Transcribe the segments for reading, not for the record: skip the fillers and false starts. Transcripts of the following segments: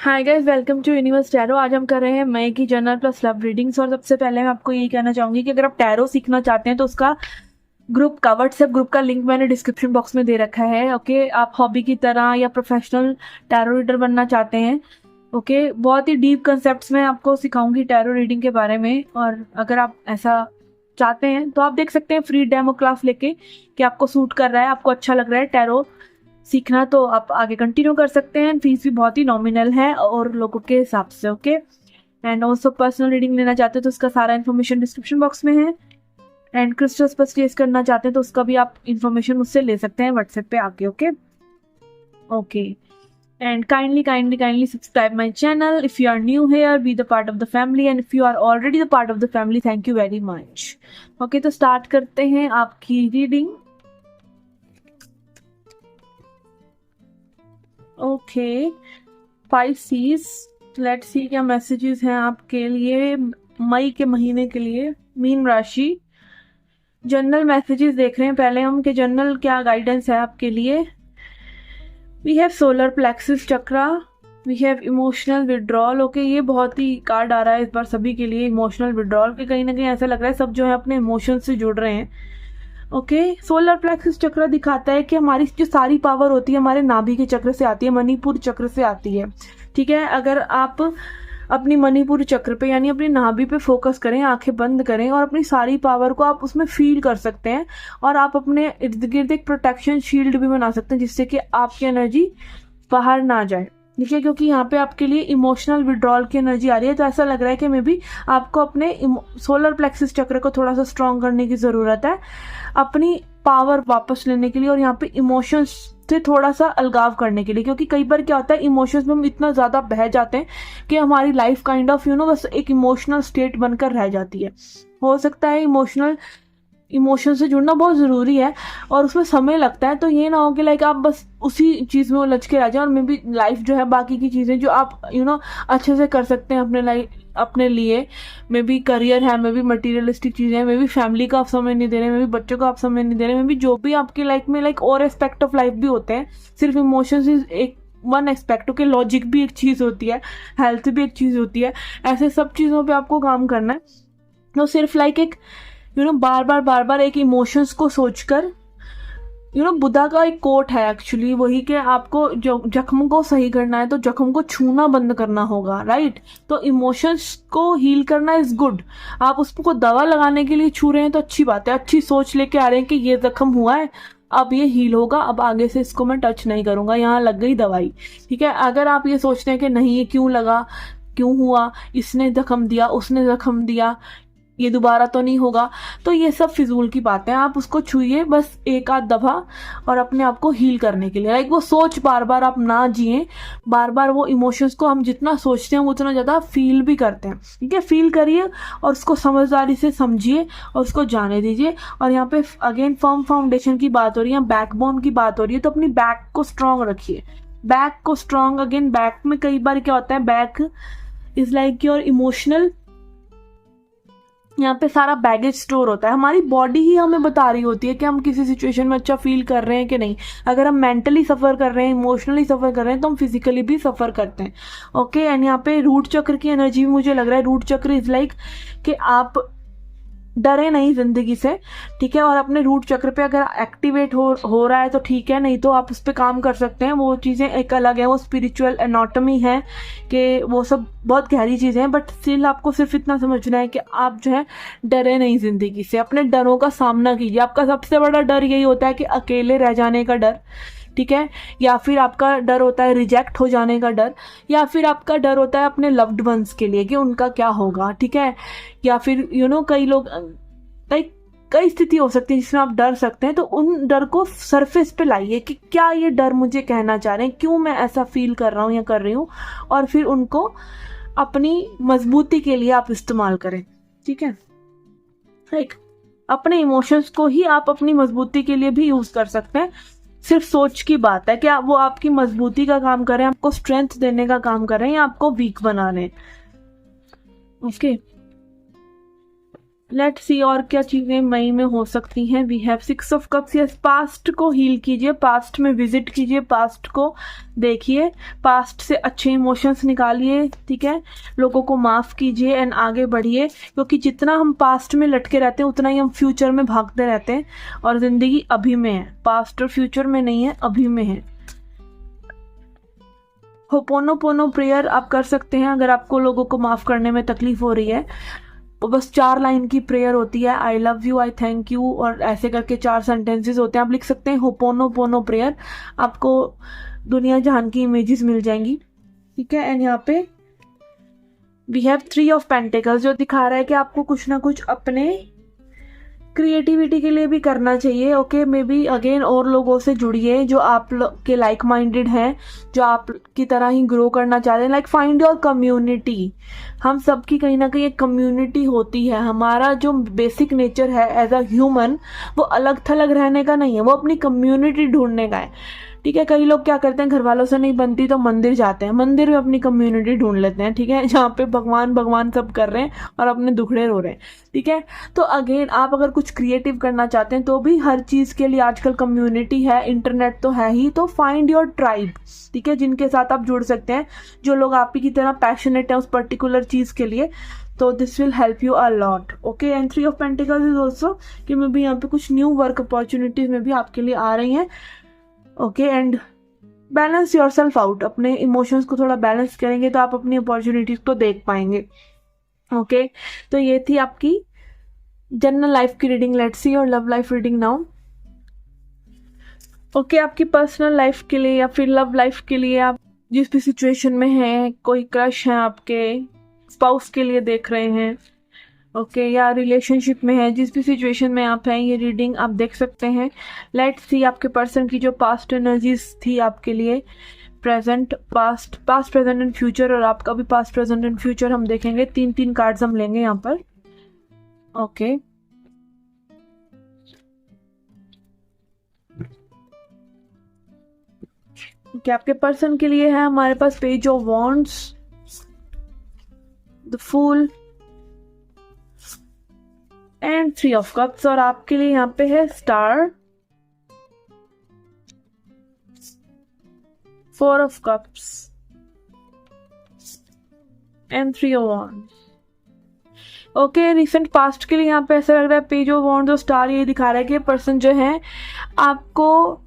Hi guys, welcome to universe tarot. आज हम कर रहे हैं मई की जनरल प्लस लव रीडिंग्स। और सबसे पहले मैं आपको यही कहना चाहूंगी कि अगर आप टैरो सीखना चाहते हैं तो उसका ग्रुप का व्हाट्सएप ग्रुप का लिंक मैंने डिस्क्रिप्शन बॉक्स में दे रखा है। ओके, आप हॉबी की तरह या प्रोफेशनल टैरो रीडर बनना चाहते हैं, ओके, बहुत ही डीप कंसेप्ट्स में आपको सिखाऊंगी टैरो रीडिंग के बारे में। और अगर आप ऐसा चाहते हैं तो आप देख सकते हैं फ्री डेमो क्लास लेके कि आपको सूट कर रहा है, आपको अच्छा लग रहा है टैरो सीखना, तो आप आगे कंटिन्यू कर सकते हैं। फीस भी बहुत ही नॉमिनल है और लोगों के हिसाब से। Okay, and also personal reading लेना चाहते हैं तो उसका सारा इन्फॉर्मेशन डिस्क्रिप्शन बॉक्स में है। एंड क्रिस्टल्स परचेज करना चाहते हैं तो उसका भी आप इन्फॉर्मेशन मुझसे ले सकते हैं व्हाट्सएप पे आके। Okay okay, and kindly subscribe my channel if you are new here, be the part of the family, and if you are already the part of the family, thank you very much. Okay, तो start करते हैं आपकी reading. Okay, Pisces, let's see क्या messages हैं आपके लिए मई के महीने के लिए। मीन राशि जनरल मैसेजेस देख रहे हैं पहले हम कि जनरल क्या गाइडेंस है आपके लिए। We have solar plexus chakra, we have emotional withdrawal. Okay, ये बहुत ही कार्ड आ रहा है इस बार सभी के लिए, इमोशनल विड्रॉल के। कहीं ना कहीं ऐसा लग रहा है सब जो है अपने इमोशन से जुड़ रहे हैं। ओके, सोलर प्लेक्सिस चक्र दिखाता है कि हमारी जो सारी पावर होती है हमारे नाभि के चक्र से आती है, मणिपुर चक्र से आती है। ठीक है, अगर आप अपनी मणिपुर चक्र पे यानी अपनी नाभि पे फोकस करें, आंखें बंद करें और अपनी सारी पावर को आप उसमें फील कर सकते हैं। और आप अपने इर्द गिर्द एक प्रोटेक्शन शील्ड भी बना सकते हैं जिससे कि आपकी एनर्जी बाहर ना जाए। ठीक है, क्योंकि यहाँ पे आपके लिए इमोशनल विड्रॉल की एनर्जी आ रही है, तो ऐसा लग रहा है कि मे बी आपको अपने सोलर प्लेक्सिस चक्र को थोड़ा सा स्ट्रॉन्ग करने की ज़रूरत है अपनी पावर वापस लेने के लिए, और यहाँ पे इमोशंस से थोड़ा सा अलगाव करने के लिए। क्योंकि कई बार क्या होता है, इमोशंस में हम इतना ज़्यादा बह जाते हैं कि हमारी लाइफ काइंड ऑफ बस एक इमोशनल स्टेट बनकर रह जाती है। हो सकता है इमोशन से जुड़ना बहुत ज़रूरी है और उसमें समय लगता है, तो ये ना हो कि लाइक आप बस उसी चीज़ में उलझ के रह जाए और मे बी लाइफ जो है बाकी की चीज़ें जो आप अच्छे से कर सकते हैं अपने लिए, मे बी करियर है, मे बी मटीरियलिस्टिक चीज़ें हैं, मे बी फैमिली को आप समय नहीं दे रहे, मे बी बच्चों को आप समय नहीं दे रहे, मे बी जो भी आपकी लाइफ में और एस्पेक्ट ऑफ लाइफ भी होते हैं। सिर्फ इमोशंस एक वन एस्पेक्ट के, लॉजिक भी एक चीज़ होती है, हेल्थ भी एक चीज़ होती है। ऐसे सब चीज़ों पर आपको काम करना है। तो सिर्फ एक बार बार एक इमोशंस को सोचकर, बुद्धा का एक कोट है एक्चुअली वही कि आपको जो जख्म को सही करना है तो जख्म को छूना बंद करना होगा, राइट। तो इमोशंस को हील करना इज गुड। आप उसको दवा लगाने के लिए छू रहे हैं तो अच्छी बात है, अच्छी सोच लेके आ रहे हैं कि ये जख्म हुआ है, अब ये हील होगा, अब आगे से इसको मैं टच नहीं करूंगा, यहाँ लग गई दवाई। ठीक है, अगर आप ये सोचते हैं कि नहीं ये क्यों लगा, क्यों हुआ, इसने जख्म दिया, उसने जख्म दिया, ये दोबारा तो नहीं होगा, तो ये सब फिजूल की बातें। आप उसको छुइए बस एक आध दफा और अपने आप को हील करने के लिए। वो सोच बार बार आप ना जिए, बार बार वो इमोशंस को हम जितना सोचते हैं उतना ज़्यादा फील भी करते हैं। ठीक है, फील करिए और उसको समझदारी से समझिए और उसको जाने दीजिए। और यहाँ पे अगेन फर्म फाउंडेशन की बात हो रही है, बैकबोन की बात हो रही है, तो अपनी बैक को स्ट्रांग रखिए। बैक को स्ट्रांग, अगेन बैक में कई बार क्या होता है, back is like your emotional, यहाँ पे सारा बैगेज स्टोर होता है। हमारी बॉडी ही हमें बता रही होती है कि हम किसी सिचुएशन में अच्छा फील कर रहे हैं कि नहीं। अगर हम मेंटली सफ़र कर रहे हैं, इमोशनली सफ़र कर रहे हैं, तो हम फिजिकली भी सफ़र करते हैं। ओके, एंड यहाँ पे रूट चक्र की एनर्जी भी मुझे लग रहा है। रूट चक्र इज लाइक कि आप डरे नहीं जिंदगी से। ठीक है, और अपने रूट चक्र पे अगर एक्टिवेट हो रहा है तो ठीक है, नहीं तो आप उस पर काम कर सकते हैं। वो चीज़ें एक अलग है, वो स्पिरिचुअल एनाटॉमी है कि वो सब बहुत गहरी चीज़ें हैं। बट स्टिल आपको सिर्फ इतना समझना है कि आप जो है डरे नहीं जिंदगी से, अपने डरों का सामना कीजिए। आपका सबसे बड़ा डर यही होता है कि अकेले रह जाने का डर, ठीक है, या फिर आपका डर होता है रिजेक्ट हो जाने का डर, या फिर आपका डर होता है अपने लव्ड वंस के लिए कि उनका क्या होगा। ठीक है, या फिर कई लोग कई स्थिति हो सकती है जिसमें आप डर सकते हैं। तो उन डर को सरफेस पे लाइए कि क्या ये डर मुझे कहना चाह रहे हैं, क्यों मैं ऐसा फील कर रहा हूँ या कर रही हूँ, और फिर उनको अपनी मजबूती के लिए आप इस्तेमाल करें। ठीक है, अपने इमोशंस को ही आप अपनी मजबूती के लिए भी यूज कर सकते हैं। सिर्फ सोच की बात है कि वो आपकी मजबूती का काम करें, आपको स्ट्रेंथ देने का काम करें, या आपको वीक बना लें। ओके, लेट्स सी और क्या चीजें मई में हो सकती हैं। We have 6 of cups. Yes, past को हील कीजिए, पास्ट में विजिट कीजिए, पास्ट को देखिए, पास्ट से अच्छे इमोशंस निकालिए, ठीक है, लोगों को माफ कीजिए एंड आगे बढ़िए, क्योंकि जितना हम पास्ट में लटके रहते हैं उतना ही हम फ्यूचर में भागते रहते हैं, और जिंदगी अभी में है, पास्ट और फ्यूचर में नहीं है, अभी में है। होपोनोपोनो प्रेयर आप कर सकते हैं अगर आपको लोगों को माफ करने में तकलीफ हो रही है। वो बस 4 लाइन की प्रेयर होती है, I love you, I thank you, और ऐसे करके 4 सेंटेंसेस होते हैं। आप लिख सकते हैं होपोनोपोनो प्रेयर, आपको दुनिया जहान की इमेजेस मिल जाएंगी, ठीक है। एंड यहाँ पे वी हैव 3 ऑफ पेंटिकल्स, जो दिखा रहा है कि आपको कुछ ना कुछ अपने क्रिएटिविटी के लिए भी करना चाहिए। ओके, मे बी अगेन और लोगों से जुड़िए जो आप के लाइक माइंडेड हैं, जो आप की तरह ही ग्रो करना चाहते हैं। Like find your community. हम सबकी कहीं ना कहीं एक कम्युनिटी होती है। हमारा जो बेसिक नेचर है एज अ ह्यूमन, वो अलग थलग रहने का नहीं है, वो अपनी कम्युनिटी ढूंढने का है, ठीक है। कई लोग क्या करते हैं, घर वालों से नहीं बनती तो मंदिर जाते हैं, मंदिर में अपनी कम्युनिटी ढूंढ लेते हैं, ठीक है, जहाँ पे भगवान भगवान सब कर रहे हैं और अपने दुखड़े रो रहे हैं, ठीक है। तो अगेन आप अगर कुछ क्रिएटिव करना चाहते हैं तो भी हर चीज़ के लिए आजकल कम्युनिटी है, इंटरनेट तो है ही, तो फाइंड योर ट्राइब, ठीक है, जिनके साथ आप जुड़ सकते हैं, जो लोग आप ही की तरह पैशनेट हैं उस पर्टिकुलर चीज़ के लिए। तो this will help you a lot. Okay, and 3 of pentacles is also कि मे बी यहाँ पे कुछ न्यू वर्क अपॉर्चुनिटीज में भी आपके लिए आ रही हैं। Okay, and balance your self out. अपने इमोशंस को थोड़ा बैलेंस करेंगे तो आप अपनी अपॉर्चुनिटीज को देख पाएंगे। ओके, तो ये थी आपकी जनरल लाइफ की reading. Let's see your love life reading now. Okay, आपकी पर्सनल लाइफ के लिए या फिर लव लाइफ के लिए, आप जिस भी सिचुएशन में हैं, कोई क्रश है आपके, स्पाउस के लिए देख रहे हैं, ओके, या रिलेशनशिप में है, जिस भी सिचुएशन में आप हैं, ये रीडिंग आप देख सकते हैं। लेट्स सी आपके पर्सन की जो पास्ट एनर्जीज थी आपके लिए, present, past present and future, और आपका भी पास्ट प्रेजेंट एंड फ्यूचर हम देखेंगे। 3 कार्ड्स हम लेंगे यहाँ पर। ओके, क्या आपके पर्सन के लिए है हमारे पास page of wands, the fool and 3 of cups, और आपके लिए यहाँ पे है star, 4 of cups and 3 of wands. Okay, recent past के लिए यहाँ पे ऐसा लग रहा है पेज ऑफ वॉन्ड्स और स्टार ये दिखा रहा है कि पर्सन जो है आपको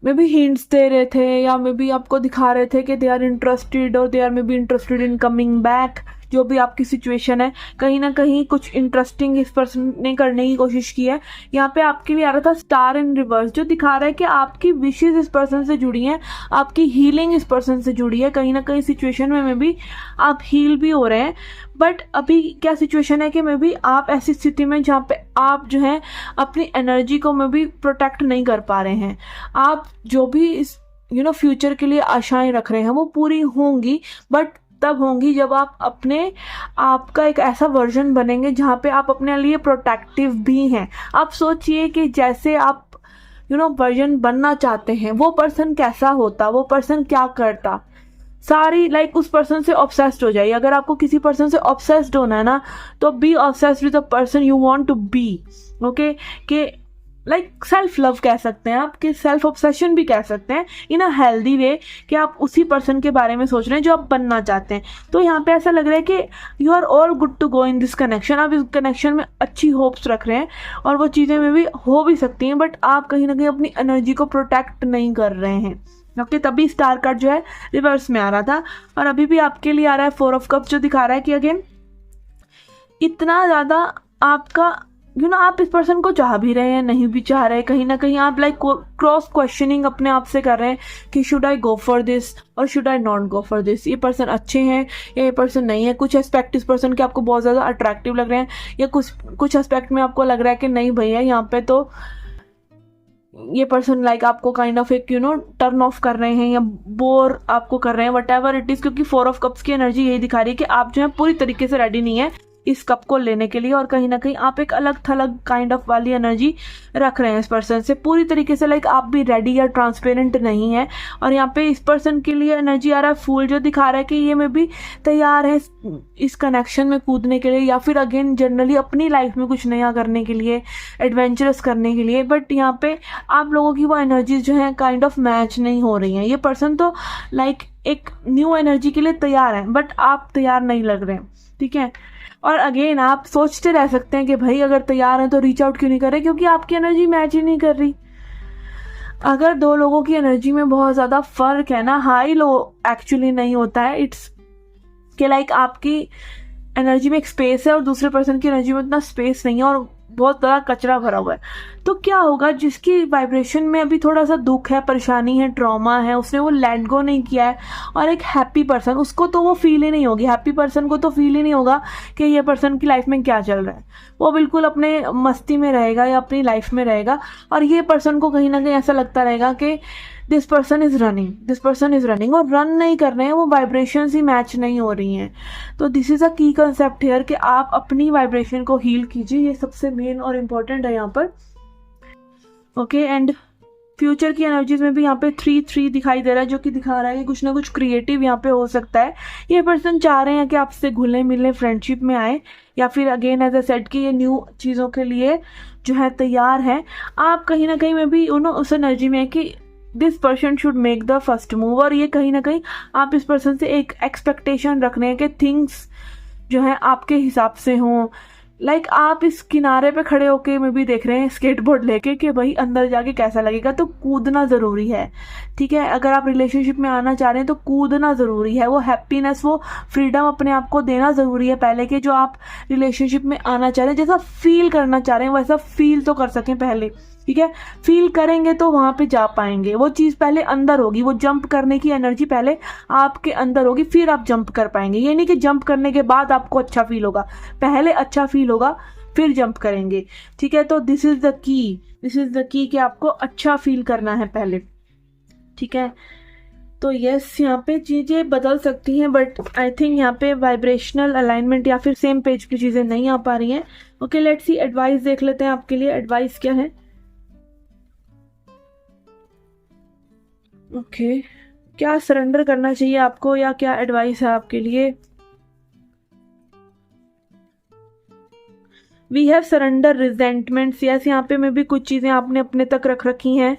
मे बी हिंट्स दे रहे थे, या मे बी आपको दिखा रहे थे कि दे आर इंटरेस्टेड, और they are maybe interested in coming back. जो भी आपकी सिचुएशन है, कहीं ना कहीं कुछ इंटरेस्टिंग इस पर्सन ने करने की कोशिश की है। यहाँ पे आपके लिए आ रहा था स्टार इन रिवर्स, जो दिखा रहा है कि आपकी विशेज इस पर्सन से जुड़ी हैं, आपकी हीलिंग इस पर्सन से जुड़ी है। कहीं ना कहीं सिचुएशन में भी आप हील भी हो रहे हैं, बट अभी क्या सिचुएशन है कि मे बी आप ऐसी स्थिति में जहाँ पे आप जो है अपनी एनर्जी को मे बी प्रोटेक्ट नहीं कर पा रहे हैं। आप जो भी इस फ्यूचर के लिए आशाएं रख रहे हैं वो पूरी होंगी, बट तब होंगी जब आप अपने आपका एक ऐसा वर्जन बनेंगे जहाँ पे आप अपने लिए प्रोटेक्टिव भी हैं। आप सोचिए कि जैसे आप वर्जन बनना चाहते हैं, वो पर्सन कैसा होता, वो पर्सन क्या करता, सारी लाइक उस पर्सन से ऑब्सेस्ड हो जाइए। अगर आपको किसी पर्सन से ऑब्सेस्ड होना है ना, तो be obsessed with the person you want to be. Okay, कि लाइक सेल्फ लव कह सकते हैं आप, कि सेल्फ ऑब्सेशन भी कह सकते हैं, इन अ हेल्दी वे, कि आप उसी पर्सन के बारे में सोच रहे हैं जो आप बनना चाहते हैं। तो यहाँ पे ऐसा लग रहा है कि you are all good to go in this connection. आप इस कनेक्शन में अच्छी होप्स रख रहे हैं, और वो चीज़ें में भी हो भी सकती हैं, बट आप कहीं ना कहीं अपनी एनर्जी को प्रोटेक्ट नहीं कर रहे हैं। ओके, तभी स्टार कार्ड जो है रिवर्स में आ रहा था, और अभी भी आपके लिए आ रहा है 4 ऑफ कप्स, जो दिखा रहा है कि अगेन इतना ज़्यादा आपका आप इस पर्सन को चाह भी रहे हैं, नहीं भी चाह रहे, कहीं ना कहीं आप लाइक क्रॉस क्वेश्चनिंग अपने आप से कर रहे हैं कि should I go for this और should I not go for this. ये पर्सन अच्छे हैं या ये पर्सन नहीं है। कुछ एस्पेक्ट इस पर्सन के आपको बहुत ज़्यादा अट्रैक्टिव लग रहे हैं, या कुछ एस्पेक्ट में आपको लग रहा है कि नहीं भैया, यहाँ पे तो ये पर्सन लाइक आपको काइंड ऑफ एक टर्न ऑफ कर रहे हैं या बोर आपको कर रहे हैं, वट एवर इट इज़, क्योंकि 4 ऑफ कप्स की एनर्जी यही दिखा रही है कि आप जो है पूरी तरीके से रेडी नहीं है इस कप को लेने के लिए, और कहीं ना कहीं आप एक अलग थलग काइंड ऑफ वाली एनर्जी रख रहे हैं इस पर्सन से पूरी तरीके से, लाइक आप भी रेडी या ट्रांसपेरेंट नहीं है। और यहाँ पे इस पर्सन के लिए एनर्जी आ रहा है फूल, जो दिखा रहा है कि ये में भी तैयार है इस कनेक्शन में कूदने के लिए, या फिर अगेन जनरली अपनी लाइफ में कुछ नया करने के लिए, एडवेंचरस करने के लिए। बट यहाँ पे आप लोगों की वो एनर्जीज जो है काइंड ऑफ मैच नहीं हो रही हैं। ये पर्सन तो लाइक एक न्यू एनर्जी के लिए तैयार है, बट आप तैयार नहीं लग रहे हैं, ठीक है। और अगेन आप सोचते रह सकते हैं कि भाई अगर तैयार हैं तो रीच आउट क्यों नहीं कर रहे, क्योंकि आपकी एनर्जी मैच ही नहीं कर रही। अगर दो लोगों की एनर्जी में बहुत ज़्यादा फर्क है ना, हाई लो एक्चुअली नहीं होता है, इट्स कि लाइक आपकी एनर्जी में एक स्पेस है और दूसरे पर्सन की एनर्जी में उतना स्पेस नहीं है और बहुत ज़्यादा कचरा भरा हुआ है। तो क्या होगा, जिसकी वाइब्रेशन में अभी थोड़ा सा दुख है, परेशानी है, ट्रॉमा है, उसने वो लेट गो नहीं किया है, और एक हैप्पी पर्सन, उसको तो वो फील ही नहीं होगी, हैप्पी पर्सन को तो फील ही नहीं होगा कि ये पर्सन की लाइफ में क्या चल रहा है। वो बिल्कुल अपने मस्ती में रहेगा या अपनी लाइफ में रहेगा, और ये पर्सन को कहीं ना कहीं ऐसा लगता रहेगा कि दिस पर्सन इज़ रनिंग, और रन नहीं कर रहे हैं, वो वाइब्रेशंस ही मैच नहीं हो रही हैं। तो दिस इज़ अ की कंसेप्ट हियर कि आप अपनी वाइब्रेशन को हील कीजिए, ये सबसे मेन और इम्पोर्टेंट है यहाँ पर। ओके, एंड फ्यूचर की एनर्जीज में भी यहाँ पे 3-3 दिखाई दे रहा है, जो कि दिखा रहा है कि कुछ ना कुछ क्रिएटिव यहाँ पे हो सकता है। ये पर्सन चाह रहे हैं कि आपसे घुले मिले फ्रेंडशिप में आए, या फिर अगेन एज ए सेट कि ये न्यू चीज़ों के लिए जो है तैयार है। आप कहीं ना कहीं में भी उस एनर्जी में है कि this person should make the first move, और ये कहीं ना कहीं आप इस पर्सन से एक एक्सपेक्टेशन रख रहे हैं कि थिंग्स जो है आपके हिसाब से हों। लाइक आप इस किनारे पे खड़े होके में भी देख रहे हैं स्केटबोर्ड लेके कि भाई अंदर जाके कैसा लगेगा, तो कूदना ज़रूरी है, ठीक है। अगर आप रिलेशनशिप में आना चाह रहे हैं तो कूदना ज़रूरी है, वो हैप्पीनेस, वो फ्रीडम अपने आप को देना ज़रूरी है पहले कि जो आप रिलेशनशिप में आना चाह रहे हैं, जैसा फील करना चाह रहे हैं वैसा फील तो कर सकें पहले, ठीक है। फील करेंगे तो वहाँ पे जा पाएंगे, वो चीज़ पहले अंदर होगी, वो जंप करने की एनर्जी पहले आपके अंदर होगी, फिर आप जंप कर पाएंगे। ये नहीं कि जंप करने के बाद आपको अच्छा फील होगा, पहले अच्छा फील होगा फिर जंप करेंगे, ठीक है। तो दिस इज़ द की कि आपको अच्छा फील करना है पहले, ठीक है। तो यस, यहाँ पे चीज़ें बदल सकती हैं, बट आई थिंक यहाँ पे वाइब्रेशनल अलाइनमेंट या फिर सेम पेज की चीज़ें नहीं आ पा रही हैं। ओके, लेट्स सी, एडवाइस देख लेते हैं आपके लिए, एडवाइस क्या है। ओके, क्या सरेंडर करना चाहिए आपको, या क्या एडवाइस है आपके लिए। वी हैव सरेंडर रिजेंटमेंट्स, यस, यहाँ पे में भी कुछ चीज़ें आपने अपने तक रख रखी हैं,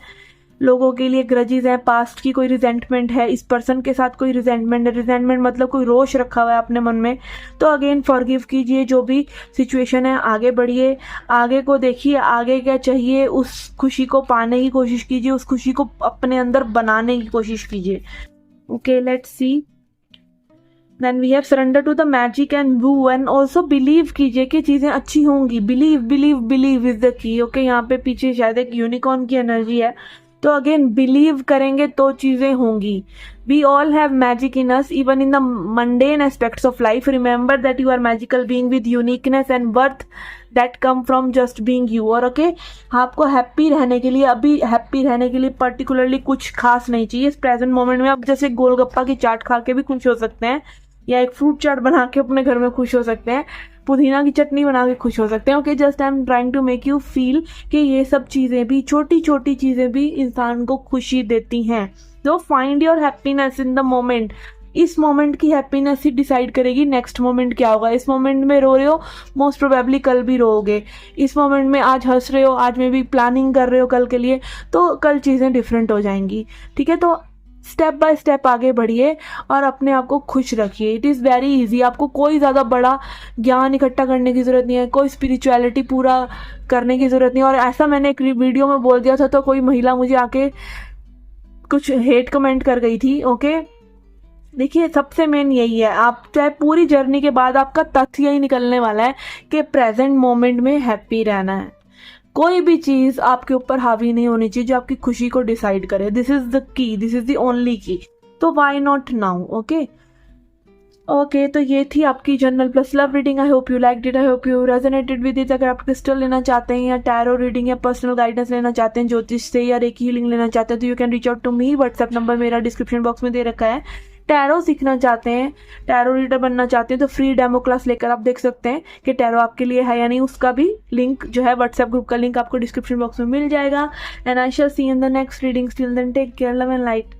लोगों के लिए ग्रजेस हैं, पास्ट की कोई रिजेंटमेंट है, इस पर्सन के साथ कोई रिजेंटमेंट है, रिजेंटमेंट मतलब कोई रोष रखा हुआ है अपने मन में। तो अगेन फॉरगिव कीजिए, जो भी सिचुएशन है आगे बढ़िए, आगे को देखिए, आगे क्या चाहिए, उस खुशी को पाने की कोशिश कीजिए, उस खुशी को अपने अंदर बनाने की कोशिश कीजिए। Okay, let's see, then we have surrender to the magic and woo, and also believe कीजिए कि चीज़ें अच्छी होंगी, believe is the key. Okay, यहाँ पे पीछे शायद एक यूनिकॉर्न की एनर्जी है, तो अगेन बिलीव करेंगे तो चीज़ें होंगी। We all have magic in us even in the mundane aspects of life, remember that you are magical being with uniqueness and worth that come from just being you. और okay, आपको happy रहने के लिए, अभी happy रहने के लिए particularly कुछ खास नहीं चाहिए इस प्रेजेंट मोमेंट में। आप जैसे गोलगप्पा की चाट खा के भी खुश हो सकते हैं, या एक फ्रूट चाट बना के अपने घर में खुश हो सकते हैं, पुदीना की चटनी बना के खुश हो सकते हैं। Okay, just I am trying to make you feel कि ये सब चीज़ें भी, छोटी छोटी चीज़ें भी इंसान को खुशी देती हैं। तो find your happiness in the moment. इस मोमेंट की हैप्पीनेस ही डिसाइड करेगी नेक्स्ट मोमेंट क्या होगा। इस मोमेंट में रो रहे हो, मोस्ट प्रोबेबली कल भी रोओगे। इस मोमेंट में आज हंस रहे हो, आज में भी प्लानिंग कर रहे हो कल के लिए, तो कल चीज़ें डिफरेंट हो जाएंगी, ठीक है। तो स्टेप बाय स्टेप आगे बढ़िए और अपने आप को खुश रखिए। इट इज़ वेरी इजी, आपको कोई ज़्यादा बड़ा ज्ञान इकट्ठा करने की ज़रूरत नहीं है, कोई स्पिरिचुअलिटी पूरा करने की ज़रूरत नहीं है। और ऐसा मैंने एक वीडियो में बोल दिया था, तो कोई महिला मुझे आके कुछ हेट कमेंट कर गई थी। ओके, देखिए सबसे मेन यही है, आप चाहे पूरी जर्नी के बाद आपका तथ्य यही निकलने वाला है कि प्रेजेंट मोमेंट में हैप्पी रहना है। कोई भी चीज़ आपके ऊपर हावी नहीं होनी चाहिए जो आपकी खुशी को डिसाइड करे। दिस इज द की, दिस इज द ओनली की। तो व्हाई नॉट नाउ। ओके, तो ये थी आपकी general plus love reading. I hope you liked it, I hope you resonated with it. अगर आप क्रिस्टल लेना चाहते हैं या टैरो रीडिंग या पर्सनल गाइडेंस लेना चाहते हैं ज्योतिष से, या रेकी हीलिंग लेना चाहते हैं, तो you can reach out to me. WhatsApp number मेरा डिस्क्रिप्शन बॉक्स में दे रखा है। टैरो सीखना चाहते हैं, टैरो रीडर बनना चाहते हैं, तो फ्री डेमो क्लास लेकर आप देख सकते हैं कि टैरो आपके लिए है या नहीं। उसका भी लिंक जो है व्हाट्सएप ग्रुप का लिंक आपको डिस्क्रिप्शन बॉक्स में मिल जाएगा। And I shall see in the next reading. Till then take care, love and light.